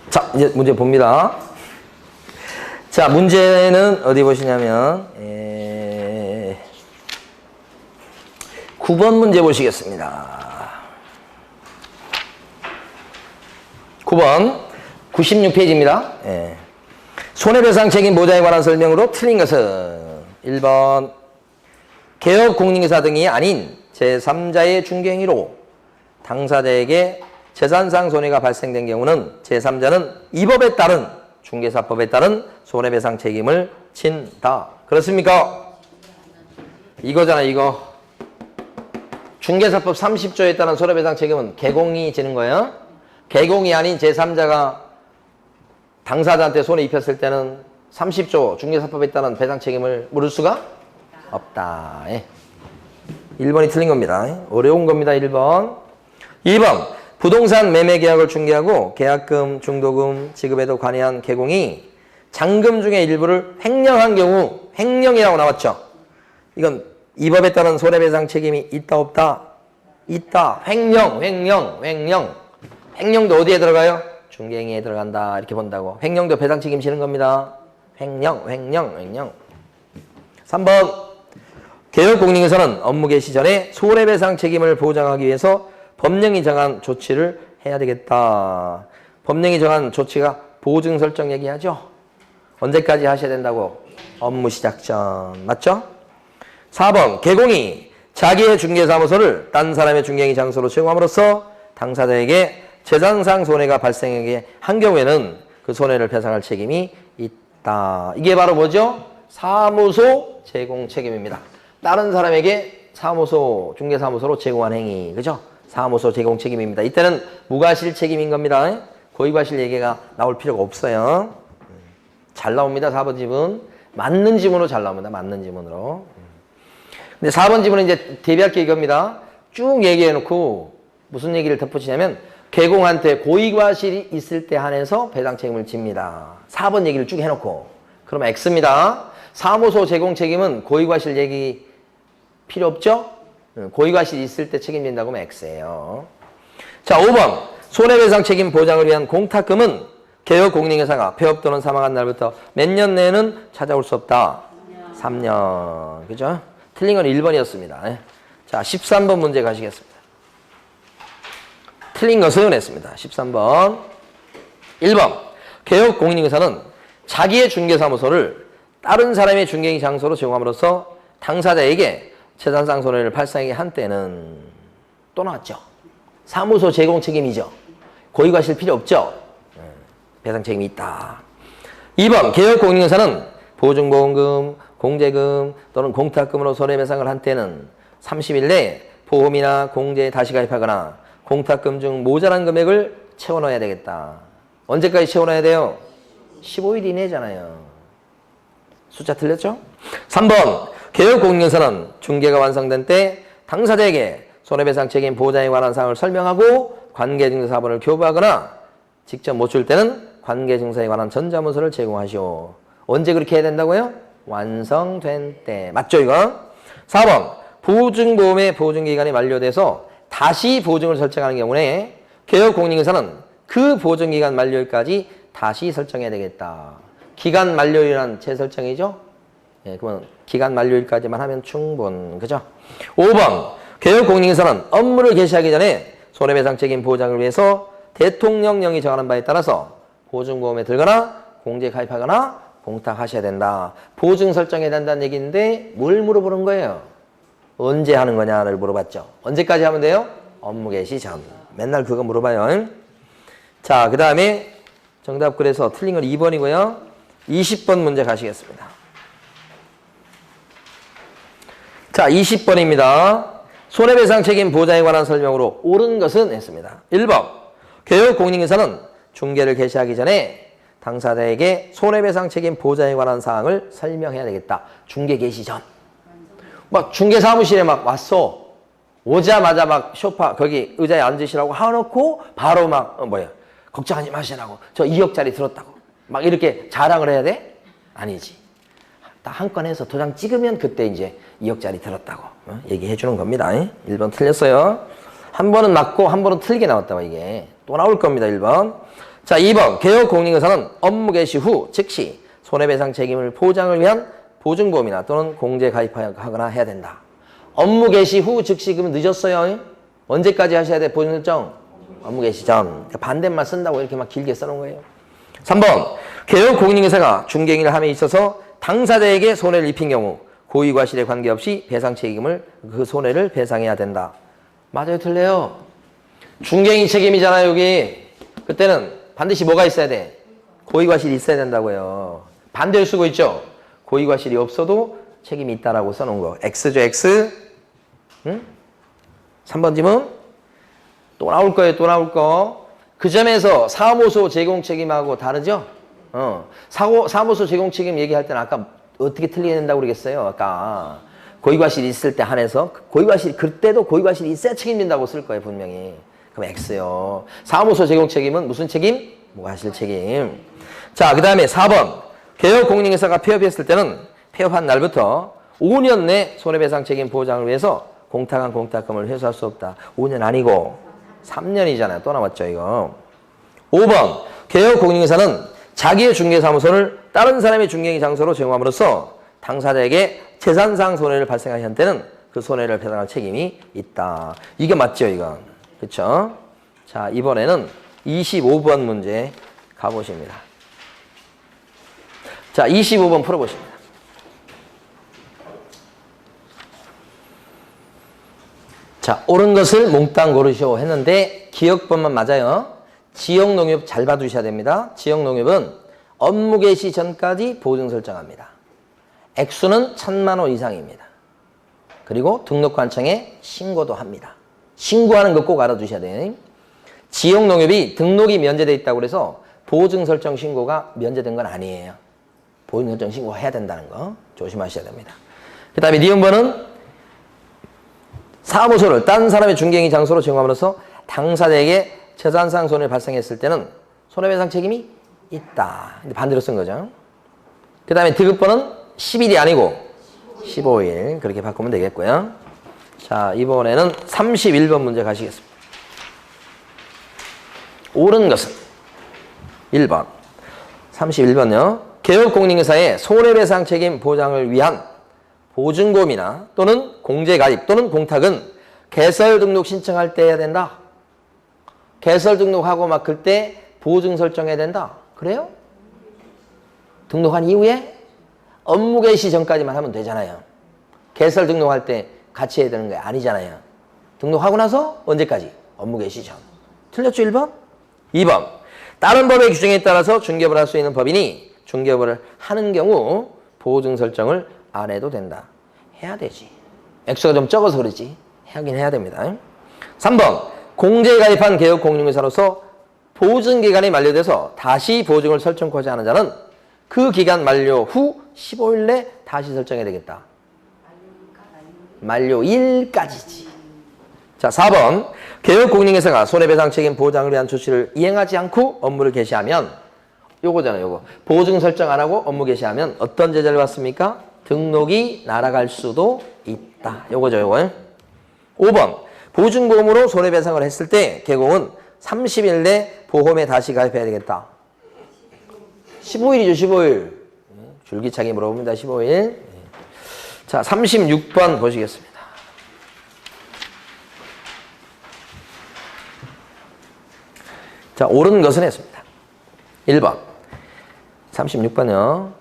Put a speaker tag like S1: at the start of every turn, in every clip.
S1: 자, 이제 문제 봅니다. 자, 문제는 어디 보시냐면 9번 문제 보시겠습니다. 9번 96페이지입니다. 손해배상 책임 보장에 관한 설명으로 틀린 것은 1번 개업 공인회사 등이 아닌 제3자의 중개행위로 당사자에게 재산상 손해가 발생된 경우는 제3자는 이 법에 따른 중개사법에 따른 손해배상 책임을 진다. 그렇습니까? 이거잖아, 이거. 중개사법 30조에 따른 손해배상 책임은 개공이 지는 거예요. 개공이 아닌 제3자가 당사자한테 손해 입혔을 때는 30조 중개사법에 따른 배상 책임을 물을 수가 없다. 1번이 틀린 겁니다. 어려운 겁니다. 1번. 2번. 부동산 매매 계약을 중개하고 계약금, 중도금 지급에도 관여한 개공이 잔금 중의 일부를 횡령한 경우, 횡령이라고 나왔죠. 이건 이 법에 따른 손해배상 책임이 있다, 없다? 있다. 횡령. 횡령도 어디에 들어가요? 중개행위에 들어간다. 이렇게 본다고. 횡령도 배상 책임 지는 겁니다. 횡령. 3번. 개업공인에서는 업무 개시 전에 손해배상 책임을 보장하기 위해서 법령이 정한 조치를 해야 되겠다. 법령이 정한 조치가 보증 설정 얘기하죠. 언제까지 하셔야 된다고? 업무 시작 전. 맞죠? 4번. 개공이 자기의 중개사무소를 딴 사람의 중개행위 장소로 채용함으로써 당사자에게 재산상 손해가 발생하게 한 경우에는 그 손해를 배상할 책임이 있다. 이게 바로 뭐죠? 사무소 제공 책임입니다. 다른 사람에게 사무소, 중개사무소로 제공한 행위. 그죠? 사무소 제공 책임입니다. 이때는 무과실 책임인 겁니다. 고의과실 얘기가 나올 필요가 없어요. 잘 나옵니다. 4번 지문. 맞는 지문으로 잘 나옵니다. 맞는 지문으로. 근데 4번 지문은 이제 대비할 게 이겁니다. 쭉 얘기해놓고 무슨 얘기를 덧붙이냐면 개공한테 고의과실이 있을 때 한해서 배상 책임을 집니다. 4번 얘기를 쭉 해놓고. 그러면 X입니다. 사무소 제공 책임은 고의과실 얘기 필요 없죠? 고의과실이 있을 때 책임진다고 하면 X예요. 자, 5번. 손해배상 책임 보장을 위한 공탁금은 개업 공인회사가 폐업 또는 사망한 날부터 몇 년 내에는 찾아올 수 없다. 3년. 그죠? 틀린 건 1번이었습니다. 자, 13번 문제 가시겠습니다. 틀린 것은 했습니다. 13번. 1번. 개업 공인회사는 자기의 중개사무소를 다른 사람의 중개행위 장소로 제공함으로써 당사자에게 재산상 손해를 발생하게 한 때는 또 나왔죠. 사무소 제공 책임이죠. 고의과실 필요 없죠. 배상 책임이 있다. 2번. 개업 공인회사는 보증보험금, 공제금 또는 공탁금으로 손해배상을 한 때는 30일 내에 보험이나 공제에 다시 가입하거나 공탁금 중 모자란 금액을 채워넣어야 되겠다. 언제까지 채워넣어야 돼요? 15일 이내잖아요. 숫자 틀렸죠? 3번. 개업공인회사는 중개가 완성된 때 당사자에게 손해배상 책임 보장에 관한 사항을 설명하고 관계증서사본을 교부하거나 직접 못 줄 때는 관계증서에 관한 전자문서를 제공하시오. 언제 그렇게 해야 된다고요? 완성된 때. 맞죠, 이거? 4번. 보증보험의 보증기간이 만료돼서 다시 보증을 설정하는 경우에 개업공인회사는 그 보증기간 만료일까지 다시 설정해야 되겠다. 기간 만료일이란 재설정이죠? 예, 그러면 기간 만료일까지만 하면 충분. 그죠? 5번. 개업공인회사는 업무를 개시하기 전에 손해배상 책임 보장을 위해서 대통령령이 정하는 바에 따라서 보증보험에 들거나 공제에 가입하거나 공탁하셔야 된다. 보증 설정해야 된다는 얘기인데 뭘 물어보는 거예요? 언제 하는 거냐를 물어봤죠. 언제까지 하면 돼요? 업무 개시 전. 맨날 그거 물어봐요. 자, 그 다음에 정답 그래서 틀린 건 2번이고요. 20번 문제 가시겠습니다. 자, 20번입니다. 손해배상 책임 보장에 관한 설명으로 옳은 것은 했습니다. 1번. 개업공인회사는 중개를 개시하기 전에 당사자에게 손해배상 책임 보장에 관한 사항을 설명해야 되겠다. 중개 개시 전. 막 중개 사무실에 막 왔어. 오자마자 막 소파 거기 의자에 앉으시라고 하놓고 바로 막 걱정하지 마시라고. 저 2억짜리 들었다고. 막 이렇게 자랑을 해야 돼? 아니지. 딱 한 건 해서 도장 찍으면 그때 이제 2억짜리 들었다고 얘기해 주는 겁니다. 1번 틀렸어요. 한 번은 맞고 한 번은 틀리게 나왔다고 이게. 또 나올 겁니다. 1번. 자, 2번 개업 공인중개사는 업무 개시 후 즉시 손해배상 책임을 보장을 위한 보증보험이나 또는 공제 가입하거나 해야 된다. 업무 개시 후 즉시 그러면 늦었어요. 언제까지 하셔야 돼? 보증 설정? 업무 개시 전. 반대말 쓴다고 이렇게 막 길게 써놓은 거예요. 3번 개업 공인중개사가 중개인을 함에 있어서 당사자에게 손해를 입힌 경우 고의과실에 관계없이 배상 책임을 그 손해를 배상해야 된다. 맞아요, 틀려요? 중개인 책임이잖아요, 여기. 그때는 반드시 뭐가 있어야 돼? 고의과실이 있어야 된다고요. 반대를 쓰고 있죠? 고의과실이 없어도 책임이 있다라고 써놓은 거. X죠, X. 응? 3번 지문 또 나올 거예요, 또 나올 거. 그 점에서 사무소 제공 책임하고 다르죠? 사무소 제공 책임 얘기할 때는 아까 어떻게 틀리게 된다고 그러겠어요? 아까 고의과실이 있을 때 한해서 고의과실 그때도 고의과실이 있어야 책임진다고 쓸 거예요, 분명히. 그럼 X요. 사무소 제공 책임은 무슨 책임? 무과실 책임. 자, 그 다음에 4번 개업 공인중개사가 폐업했을 때는 폐업한 날부터 5년 내 손해배상 책임 보장을 위해서 공탁한 공탁금을 회수할 수 없다. 5년 아니고 3년이잖아요. 또 나왔죠, 이거. 5번 개업 공인중개사는 자기의 중개사무소를 다른 사람의 중개인 장소로 제공함으로써 당사자에게 재산상 손해를 발생한 때는 그 손해를 배상할 책임이 있다. 이게 맞죠, 이거. 그렇죠? 자, 이번에는 25번 문제 가보십니다. 자, 25번 풀어보십니다. 자, 옳은 것을 몽땅 고르시오 했는데 기억법만 맞아요. 지역농협 잘 봐두셔야 됩니다. 지역농협은 업무 개시 전까지 보증 설정합니다. 액수는 1,000만 원 이상입니다. 그리고 등록관청에 신고도 합니다. 신고하는 거 꼭 알아두셔야 돼요. 지역농협이 등록이 면제돼 있다고 해서 보증 설정 신고가 면제된 건 아니에요. 보증 설정 신고해야 된다는 거 조심하셔야 됩니다. 그 다음에 니은번은 사무소를 딴 사람의 중개인 장소로 제공함으로써 당사자에게 재산상 손해를 발생했을 때는 손해배상 책임이 있다. 반대로 쓴 거죠. 그 다음에 디귿번은 10일이 아니고 15일 그렇게 바꾸면 되겠고요. 자, 이번에는 31번 문제 가시겠습니다. 옳은 것은 1번 31번요. 개업공인중개사의 손해배상 책임 보장을 위한 보증보험이나 또는 공제가입 또는 공탁은 개설 등록 신청할 때 해야 된다. 개설 등록하고 막 그때 보증 설정해야 된다. 그래요? 등록한 이후에 업무 개시 전까지만 하면 되잖아요. 개설 등록할 때 같이 해야 되는 게 아니잖아요. 등록하고 나서 언제까지? 업무 개시 전. 틀렸죠, 1번? 2번. 다른 법의 규정에 따라서 중개업을 할 수 있는 법인이 중개업을 하는 경우 보증 설정을 안 해도 된다. 해야 되지. 액수가 좀 적어서 그러지. 하긴 해야 됩니다. 3번. 공제에 가입한 개업 공인중개사로서 보증기간이 만료돼서 다시 보증을 설정하지 않은 자는 그 기간 만료 후 15일 내 다시 설정해야 되겠다. 만료일까지지. 자, 4번. 개업 공인중개사가 손해배상 책임 보장을 위한 조치를 이행하지 않고 업무를 개시하면 요거잖아요, 요거. 보증 설정 안 하고 업무 개시하면 어떤 제재를 받습니까? 등록이 날아갈 수도 있다. 요거죠, 요거. 5번. 보증보험으로 손해배상을 했을 때 개공은 30일 내 보험에 다시 가입해야 되겠다. 15일이죠, 15일. 줄기차게 물어봅니다, 15일. 자, 36번 보시겠습니다. 자, 옳은 것은 했습니다. 1번. 36번이요.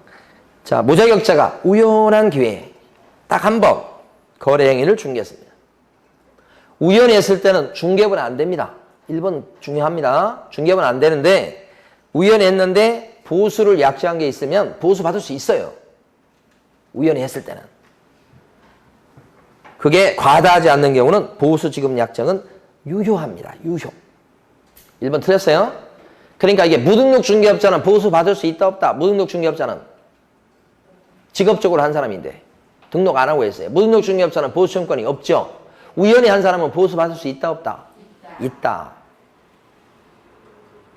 S1: 자, 무자격자가 우연한 기회에 딱 한 번 거래 행위를 중개했습니다. 우연히 했을 때는 중개업은 안 됩니다. 1번 중요합니다. 중개업은 안 되는데 우연히 했는데 보수를 약정한 게 있으면 보수 받을 수 있어요. 우연히 했을 때는. 그게 과다하지 않는 경우는 보수 지급 약정은 유효합니다. 유효. 1번 틀렸어요? 그러니까 이게 무등록 중개업자는 보수 받을 수 있다 없다. 무등록 중개업자는 직업적으로 한 사람인데 등록 안 하고 했어요. 무등록 중개업자는 보수 청구권이 없죠. 우연히 한 사람은 보수 받을 수 있다 없다. 있다.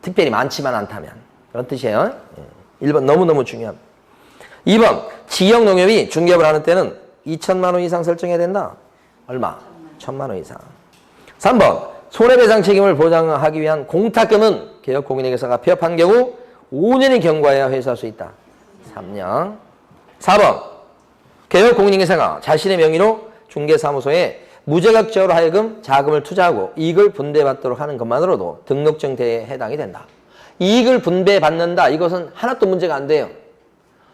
S1: 특별히 많지만 않다면 그런 뜻이에요. 1번 너무너무 중요합니다. 2번 지역농협이 중개업을 하는 때는 2천만 원 이상 설정해야 된다. 얼마? 1,000만 원 이상. 3번 손해배상 책임을 보장하기 위한 공탁금은 개혁공인회계사가 폐업한 경우 5년이 경과해야 회수할 수 있다. 3년. 4번. 개혁공인회계사가 자신의 명의로 중개사무소에 무자격적으로 하여금 자금을 투자하고 이익을 분배받도록 하는 것만으로도 등록증 대에 해당이 된다. 이익을 분배받는다. 이것은 하나도 문제가 안 돼요.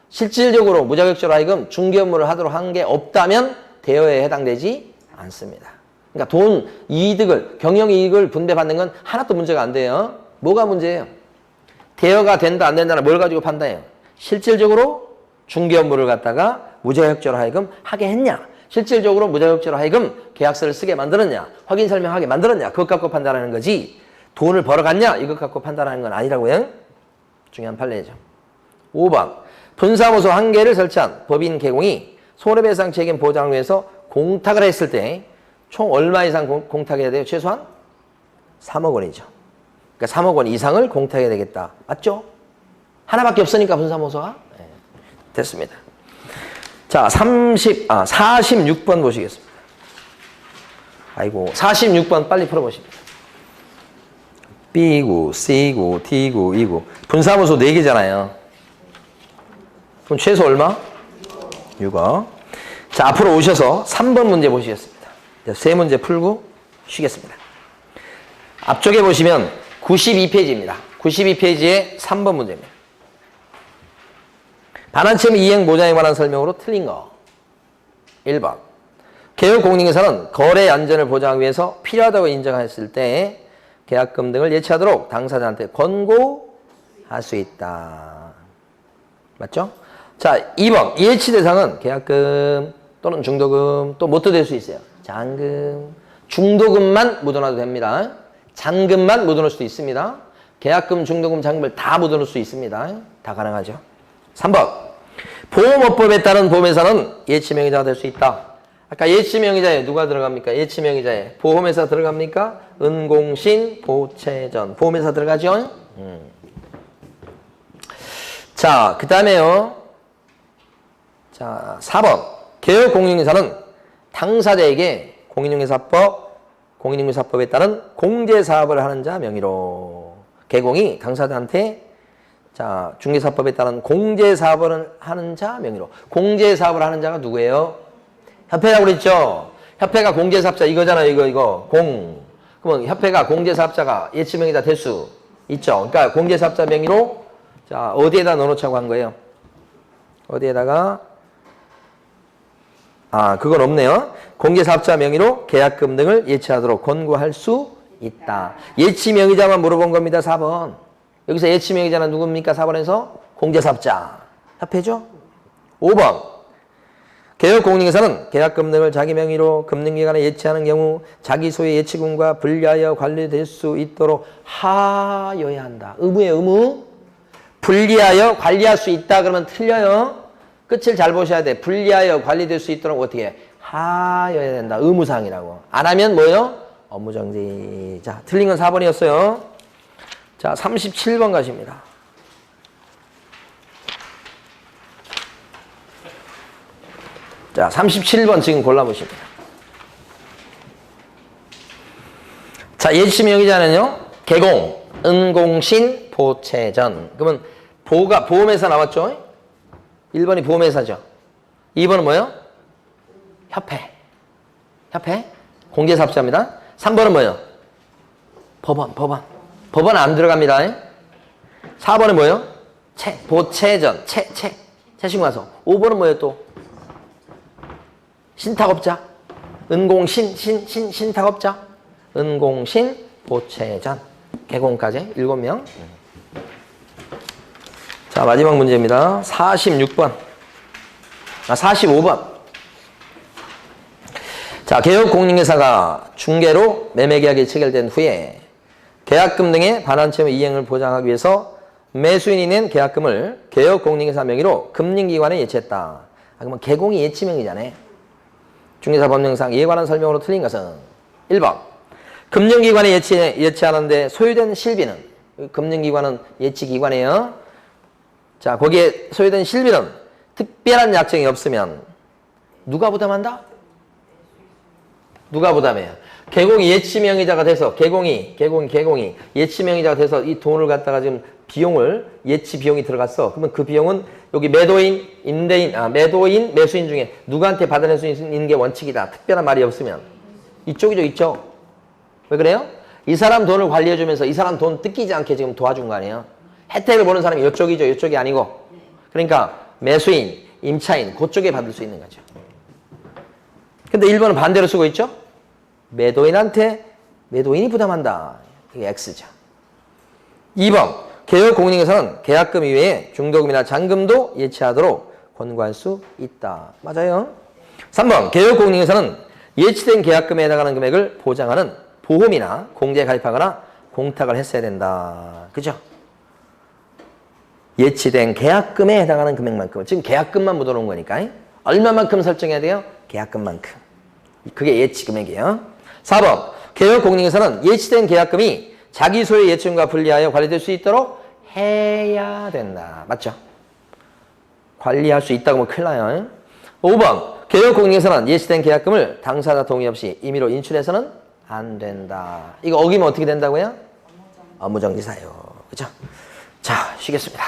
S1: 실질적으로 무자격적으로 하여금 중개 업무를 하도록 한 게 없다면 대여에 해당되지 않습니다. 그러니까 돈, 이득을, 경영이익을 분배받는 건 하나도 문제가 안 돼요. 뭐가 문제예요? 대여가 된다, 안 된다는 뭘 가지고 판단해요? 실질적으로 중개 업무를 갖다가 무자격적으로 하여금 하게 했냐? 실질적으로 무자격적으로 하여금 계약서를 쓰게 만들었냐? 확인 설명하게 만들었냐? 그것 갖고 판단하는 거지. 돈을 벌어갔냐? 이것 갖고 판단하는 건 아니라고요. 중요한 판례죠. 5번. 분사무소 한 개를 설치한 법인 개공이 손해배상 책임 보장을 위해서 공탁을 했을 때 총 얼마 이상 공탁해야 돼요? 최소한 3억 원이죠. 그러니까 3억 원 이상을 공탁해야 되겠다. 맞죠? 하나밖에 없으니까 분사무소가. 네. 됐습니다. 자, 46번 보시겠습니다. 아이고, 46번 빨리 풀어보십니다. B구, C구, D구, E구. 분사무소 4개잖아요. 그럼 최소 얼마? 6억. 자, 앞으로 오셔서 3번 문제 보시겠습니다. 세 문제 풀고 쉬겠습니다. 앞쪽에 보시면 92페이지입니다. 92페이지에 3번 문제입니다. 반환채무 이행 보장에 관한 설명으로 틀린 거. 1번. 개혁공인회계사는 거래 안전을 보장하기 위해서 필요하다고 인정했을 때 계약금 등을 예치하도록 당사자한테 권고할 수 있다. 맞죠? 자, 2번. 예치 대상은 계약금 또는 중도금 또 뭣도 될 수 있어요. 잔금. 중도금만 묻어놔도 됩니다. 잔금만 묻어놓을 수도 있습니다. 계약금, 중도금, 잔금을 다 묻어놓을 수 있습니다. 다 가능하죠. 3번. 보험업법에 따른 보험회사는 예치명의자가 될 수 있다. 아까 예치명의자에 누가 들어갑니까? 예치명의자에 보험회사 들어갑니까? 은공신, 보채전. 보험회사 들어가죠? 자, 그 다음에요. 자, 4번. 개혁공인회사는 당사자에게 공인중개사법에 따른 공제사업을 하는 자 명의로 개공이 당사자한테 자, 중개사법에 따른 공제사업을 하는 자 명의로. 공제사업을 하는 자가 누구예요? 협회라고 그랬죠? 협회가 공제사업자 이거잖아요. 이거. 그러면 협회가 공제사업자가 예치명의자 될 수 있죠. 그러니까 공제사업자 명의로 자, 어디에다 넣어놓자고 한 거예요? 어디에다가? 그건 없네요. 공제사업자 명의로 계약금 등을 예치하도록 권고할 수 있다. 예치명의자만 물어본 겁니다. 4번. 여기서 예치명의자는 누굽니까? 4번에서 공제사업자. 협회죠? 5번. 개혁공인회사는 계약금 등을 자기 명의로 금융기관에 예치하는 경우 자기 소유의 예치금과 분리하여 관리될 수 있도록 하여야 한다. 의무예요, 의무. 분리하여 관리할 수 있다 그러면 틀려요. 끝을 잘 보셔야 돼. 분리하여 관리될 수 있도록 어떻게 해? 하여야 된다. 의무사항이라고. 안 하면 뭐예요? 업무정지. 자, 틀린 건 4번이었어요. 자, 37번 가십니다. 자, 37번 지금 골라보십니다. 자, 예치명의자는요, 개공, 은공신, 보채전. 그러면 보험회사 나왔죠? 1번이 보험회사죠. 2번은 뭐예요? 협회. 공제사업자입니다. 3번은 뭐예요? 법원. 법원 안 들어갑니다. 4번은 뭐예요? 보채전. 채신과서. 5번은 뭐예요 또? 신탁업자. 은공신, 신탁업자. 은공신, 보채전. 개공까지 7명. 자, 마지막 문제입니다. 46번. 45번. 자, 개혁공인회사가 중개로 매매계약이 체결된 후에 계약금 등의 반환채무 이행을 보장하기 위해서 매수인이 낸 계약금을 개혁공인회사 명의로 금융기관에 예치했다. 그러면 개공이 예치명의자네. 중개사 법령상 이에 관한 설명으로 틀린 것은 1번. 금융기관에 예치하는데 소유된 실비는 금융기관은 예치기관이에요. 자, 거기에 소유된 실비는 특별한 약정이 없으면 누가 부담한다? 누가 부담해요? 개공이 예치명의자가 돼서 개공이 예치명의자가 돼서 이 돈을 갖다가 지금 비용을 예치 비용이 들어갔어. 그러면 그 비용은 여기 매도인, 임대인, 매도인, 매수인 중에 누구한테 받아낼 수 있는 게 원칙이다. 특별한 말이 없으면 이쪽이죠, 이쪽. 왜 그래요? 이 사람 돈을 관리해주면서 이 사람 돈 뜯기지 않게 지금 도와준 거 아니에요? 혜택을 보는 사람이 이쪽이죠, 이쪽이 아니고. 그러니까 매수인, 임차인 그쪽에 받을 수 있는 거죠. 근데 1번은 반대로 쓰고 있죠? 매도인한테 매도인이 부담한다. 이게 X죠. 2번 개혁공인중개사는 계약금 이외에 중도금이나 잔금도 예치하도록 권고할 수 있다. 맞아요. 3번 개혁공인중개사는 예치된 계약금에 해당하는 금액을 보장하는 보험이나 공제에 가입하거나 공탁을 했어야 된다. 그죠? 예치된 계약금에 해당하는 금액만큼. 지금 계약금만 묻어놓은 거니까. 얼마만큼 설정해야 돼요? 계약금만큼. 그게 예치 금액이에요. 4번 개혁공인중개사는 예치된 계약금이 자기 소유의 예치금과 분리하여 관리될 수 있도록 해야 된다. 맞죠? 관리할 수 있다고 하면 큰일 나요. 5번 개혁공인중개사는 예치된 계약금을 당사자 동의 없이 임의로 인출해서는 안 된다. 이거 어기면 어떻게 된다고요? 업무정지사유. 그죠? 자, 쉬겠습니다.